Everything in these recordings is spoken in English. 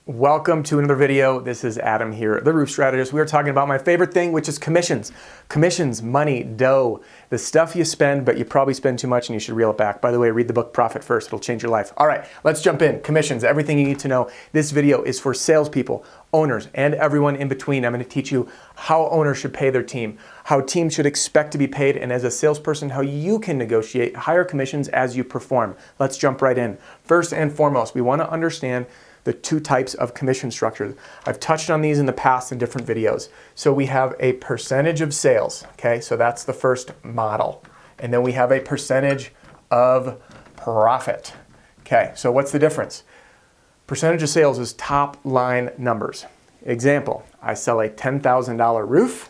Welcome to another video. This is Adam here, the Roof Strategist. We are talking about my favorite thing, which is commissions. Commissions, money, dough, the stuff you spend, but you probably spend too much and you should reel it back. By the way, read the book Profit First. It'll change your life. All right, let's jump in. Commissions, everything you need to know. This video is for salespeople, owners, and everyone in between. I'm going to teach you how owners should pay their team, how teams should expect to be paid, and as a salesperson, how you can negotiate higher commissions as you perform. Let's jump right in. First and foremost, we want to understand the two types of commission structures. I've touched on these in the past in different videos. So we have a percentage of sales, okay? So that's the first model. And then we have a percentage of profit. Okay, so what's the difference? Percentage of sales is top line numbers. Example, I sell a $10,000 roof.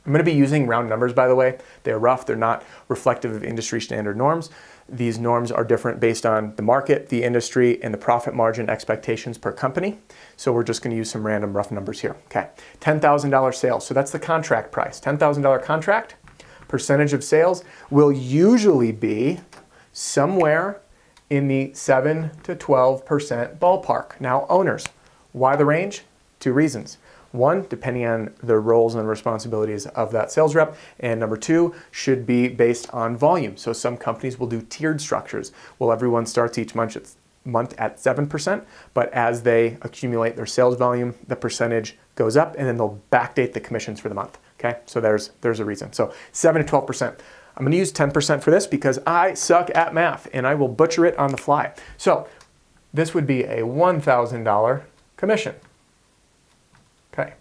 I'm going to be using round numbers, by the way. They're rough. They're not reflective of industry standard norms. These norms are different based on the market, the industry, and the profit margin expectations per company. So we're just going to use some random rough numbers here. Okay, $10,000 sales. So that's the contract price. $10,000 contract, percentage of sales will usually be somewhere in the 7 to 12% ballpark. Now, owners, why the range? Two reasons. One, depending on the roles and responsibilities of that sales rep. And number two, should be based on volume. So some companies will do tiered structures. Well, everyone starts each month at 7%, but as they accumulate their sales volume, the percentage goes up and then they'll backdate the commissions for the month. Okay, so there's a reason. So 7 to 12%. I'm gonna use 10% for this because I suck at math and I will butcher it on the fly. So this would be a $1,000 commission. Okay,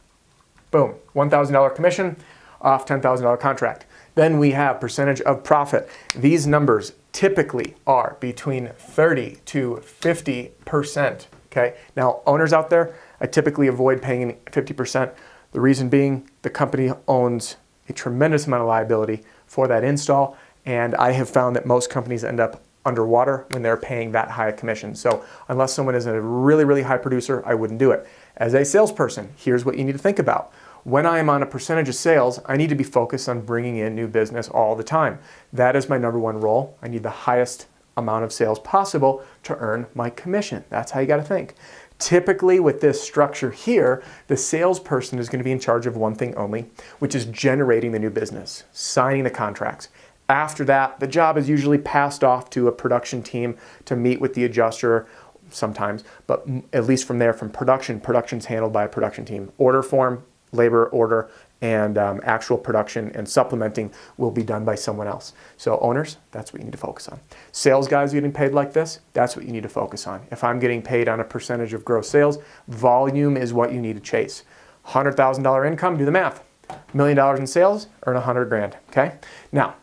boom, $1,000 commission off $10,000 contract. Then we have percentage of profit. These numbers typically are between 30 to 50%, okay? Now, owners out there, I typically avoid paying 50%. The reason being the company owns a tremendous amount of liability for that install, and I have found that most companies end up underwater when they're paying that high a commission. So unless someone is a really, really high producer, I wouldn't do it. As a salesperson, here's what you need to think about. When I am on a percentage of sales, I need to be focused on bringing in new business all the time. That is my number one role. I need the highest amount of sales possible to earn my commission. That's how you got to think. Typically with this structure here, the salesperson is going to be in charge of one thing only, which is generating the new business, signing the contracts. After that, the job is usually passed off to a production team to meet with the adjuster sometimes, but at least from there, from production's handled by a production team. Order form, labor order, and actual production and supplementing will be done by someone else. So owners, that's what you need to focus on. Sales guys getting paid like this, that's what you need to focus on. If I'm getting paid on a percentage of gross sales, volume is what you need to chase. $100,000 income, do the math. $1 million in sales, earn 100 grand, okay? Now,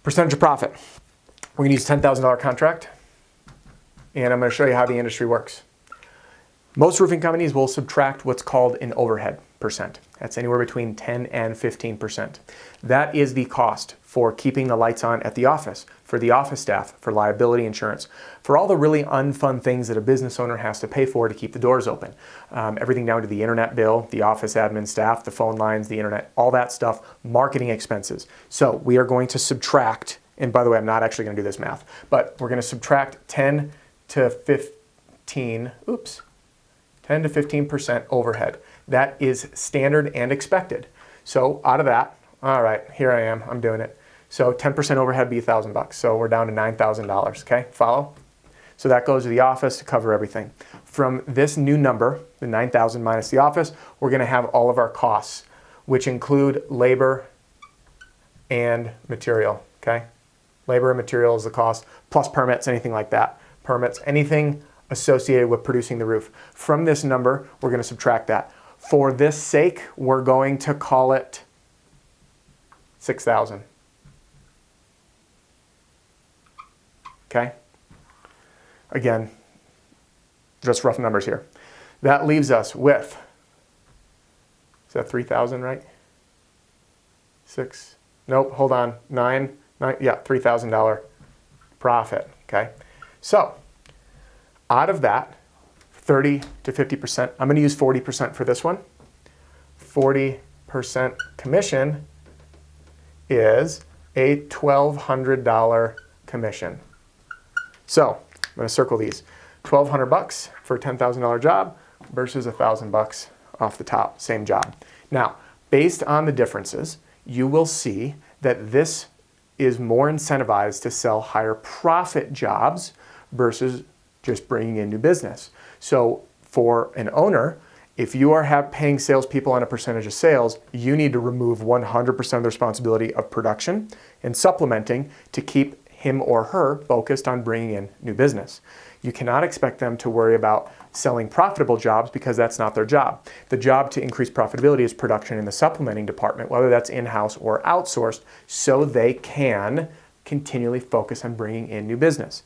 percentage of profit. We're gonna use a $10,000 contract, and I'm gonna show you how the industry works. Most roofing companies will subtract what's called an overhead percent. That's anywhere between 10 and 15%. That is the cost for keeping the lights on at the office, for the office staff, for liability insurance, for all the really unfun things that a business owner has to pay for to keep the doors open. Everything down to the internet bill, the office admin staff, the phone lines, the internet, all that stuff, marketing expenses. So we are going to subtract, and by the way, I'm not actually gonna do this math, but we're gonna subtract 10 to 15% overhead. That is standard and expected. So out of that, all right, here I am, I'm doing it. So 10% overhead would be $1,000. So we're down to $9,000, okay? Follow? So that goes to the office to cover everything. From this new number, the 9,000 minus the office, we're gonna have all of our costs, which include labor and material, okay? Labor and material is the cost, plus permits, anything like that. Permits, anything associated with producing the roof. From this number, we're going to subtract that. For this sake, we're going to call it 6,000. Okay? Again, just rough numbers here. That leaves us with, is that 3,000, right? 6, nope, hold on, 9, yeah, $3,000 profit, okay? So, out of that, 30 to 50%, I'm gonna use 40% for this one. 40% commission is a $1,200 commission. So, I'm gonna circle these. $1,200 for a $10,000 job versus $1,000 off the top, same job. Now, based on the differences, you will see that this is more incentivized to sell higher profit jobs versus just bringing in new business. So for an owner, if you are paying salespeople on a percentage of sales, you need to remove 100% of the responsibility of production and supplementing to keep him or her focused on bringing in new business. You cannot expect them to worry about selling profitable jobs because that's not their job. The job to increase profitability is production in the supplementing department, whether that's in-house or outsourced, so they can continually focus on bringing in new business.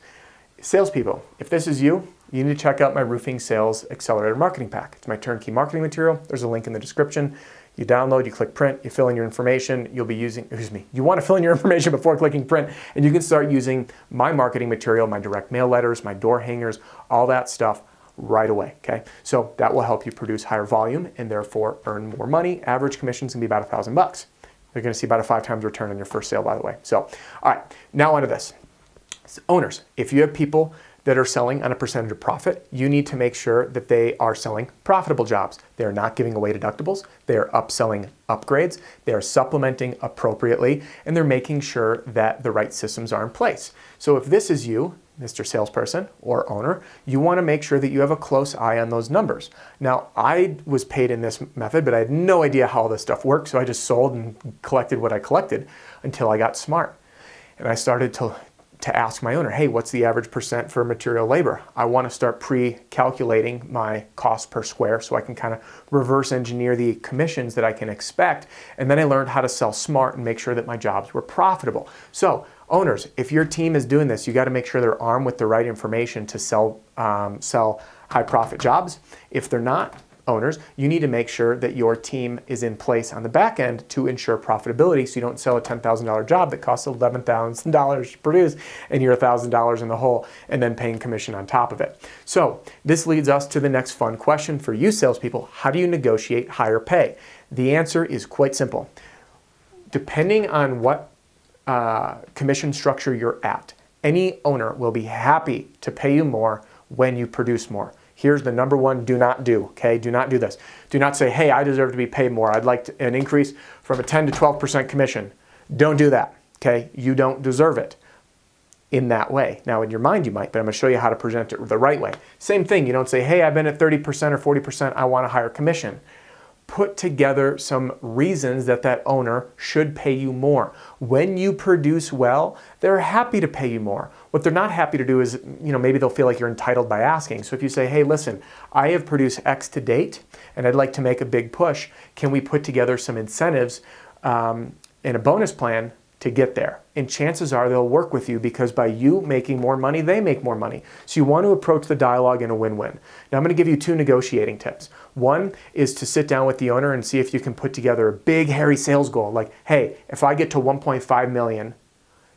Salespeople, if this is you, you need to check out my Roofing Sales Accelerator Marketing Pack. It's my turnkey marketing material. There's a link in the description. You download, you click print, you fill in your information. You want to fill in your information before clicking print, and you can start using my marketing material, my direct mail letters, my door hangers, all that stuff right away, okay? So that will help you produce higher volume and therefore earn more money. Average commissions can be about $1,000. You're gonna see about a 5 times return on your first sale, by the way. So, all right, now onto this. So owners, if you have people that are selling on a percentage of profit, you need to make sure that they are selling profitable jobs. They're not giving away deductibles, they're upselling upgrades, they're supplementing appropriately, and they're making sure that the right systems are in place. So if this is you, Mr. Salesperson or owner, you want to make sure that you have a close eye on those numbers. Now, I was paid in this method, but I had no idea how all this stuff worked, so I just sold and collected what I collected until I got smart. And I started to ask my owner, hey, what's the average percent for material labor? I want to start pre-calculating my cost per square so I can kind of reverse engineer the commissions that I can expect. And then I learned how to sell smart and make sure that my jobs were profitable. So owners, if your team is doing this, you got to make sure they're armed with the right information to sell high profit jobs. If they're not, owners, you need to make sure that your team is in place on the back end to ensure profitability so you don't sell a $10,000 job that costs $11,000 to produce and you're $1,000 in the hole and then paying commission on top of it. So this leads us to the next fun question for you salespeople. How do you negotiate higher pay? The answer is quite simple. Depending on what commission structure you're at, any owner will be happy to pay you more when you produce more. Here's the number one do not do, okay? Do not do this. Do not say, hey, I deserve to be paid more. I'd like an increase from a 10 to 12% commission. Don't do that, okay? You don't deserve it in that way. Now, in your mind, you might, but I'm gonna show you how to present it the right way. Same thing, you don't say, hey, I've been at 30% or 40%, I want a higher commission. Put together some reasons that that owner should pay you more. When you produce well, they're happy to pay you more. What they're not happy to do is, maybe they'll feel like you're entitled by asking. So if you say, hey, listen, I have produced X to date, and I'd like to make a big push. Can we put together some incentives in a bonus plan to get there? And chances are they'll work with you because by you making more money, they make more money. So you want to approach the dialogue in a win-win. Now I'm going to give you 2 negotiating tips. One is to sit down with the owner and see if you can put together a big, hairy sales goal. Like, hey, if I get to 1.5 million,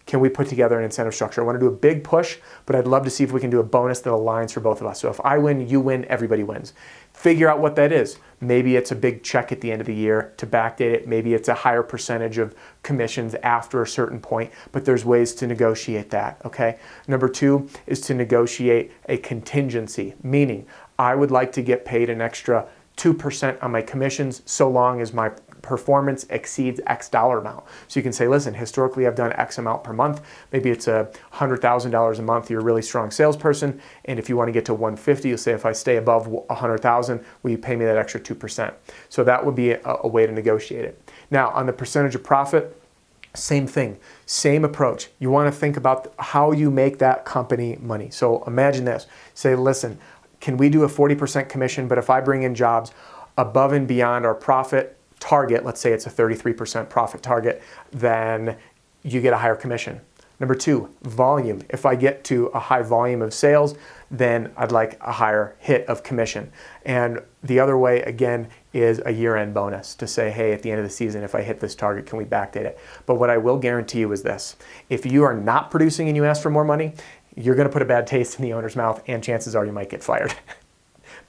can we put together an incentive structure? I want to do a big push, but I'd love to see if we can do a bonus that aligns for both of us. So if I win, you win, everybody wins. Figure out what that is. Maybe it's a big check at the end of the year to backdate it. Maybe it's a higher percentage of commissions after a certain point, but there's ways to negotiate that, okay? Number 2 is to negotiate a contingency, meaning I would like to get paid an extra 2% on my commissions so long as my performance exceeds X dollar amount. So you can say, listen, historically I've done X amount per month. Maybe it's $100,000 a month. You're a really strong salesperson. And if you want to get to 150, you'll say, if I stay above 100,000, will you pay me that extra 2%? So that would be a way to negotiate it. Now on the percentage of profit, same thing, same approach. You want to think about how you make that company money. So imagine this, say, listen, can we do a 40% commission, but if I bring in jobs above and beyond our profit target, let's say it's a 33% profit target, then you get a higher commission. Number 2, volume. If I get to a high volume of sales, then I'd like a higher hit of commission. And the other way, again, is a year-end bonus to say, hey, at the end of the season, if I hit this target, can we backdate it? But what I will guarantee you is this. If you are not producing and you ask for more money, you're going to put a bad taste in the owner's mouth, and chances are you might get fired.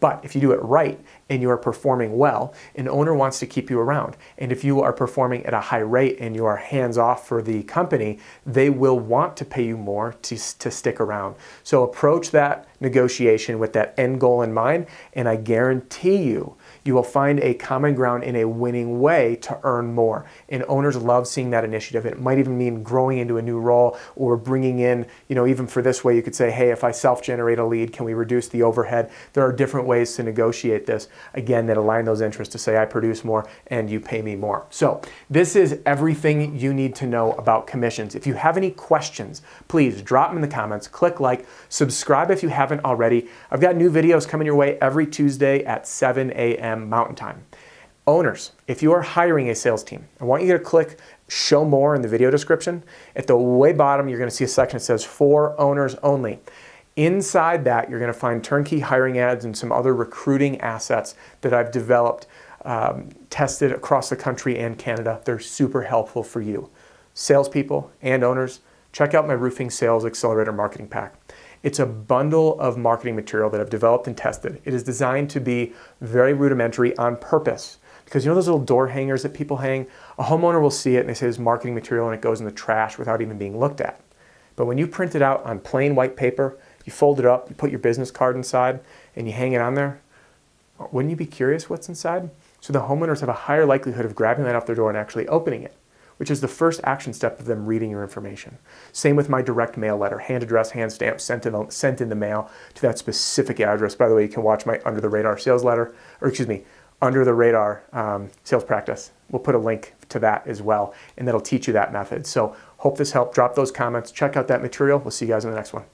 But if you do it right and you are performing well, an owner wants to keep you around. And if you are performing at a high rate and you are hands-off for the company, they will want to pay you more to stick around. So approach that negotiation with that end goal in mind, and I guarantee you will find a common ground in a winning way to earn more. And owners love seeing that initiative. It might even mean growing into a new role or bringing in, even for this way, you could say, hey, if I self-generate a lead, can we reduce the overhead? There are different ways to negotiate this, again, that align those interests to say I produce more and you pay me more. So this is everything you need to know about commissions. If you have any questions, please drop them in the comments, click like, subscribe if you haven't already. I've got new videos coming your way every Tuesday at 7 a.m. Mountain Time. Owners, if you are hiring a sales team, I want you to click show more in the video description. At the way bottom, you're going to see a section that says for owners only. Inside that, you're going to find turnkey hiring ads and some other recruiting assets that I've developed, tested across the country and Canada. They're super helpful for you. Salespeople and owners, check out my Roofing Sales Accelerator Marketing Pack. It's a bundle of marketing material that I've developed and tested. It is designed to be very rudimentary on purpose. Because those little door hangers that people hang? A homeowner will see it and they say it's marketing material and it goes in the trash without even being looked at. But when you print it out on plain white paper, you fold it up, you put your business card inside, and you hang it on there, wouldn't you be curious what's inside? So the homeowners have a higher likelihood of grabbing that off their door and actually opening it, which is the first action step of them reading your information. Same with my direct mail letter, hand addressed, hand stamped, sent in the mail to that specific address. By the way, you can watch my Under the Radar sales letter, Under the Radar sales practice. We'll put a link to that as well, and that'll teach you that method. So hope this helped. Drop those comments, check out that material. We'll see you guys in the next one.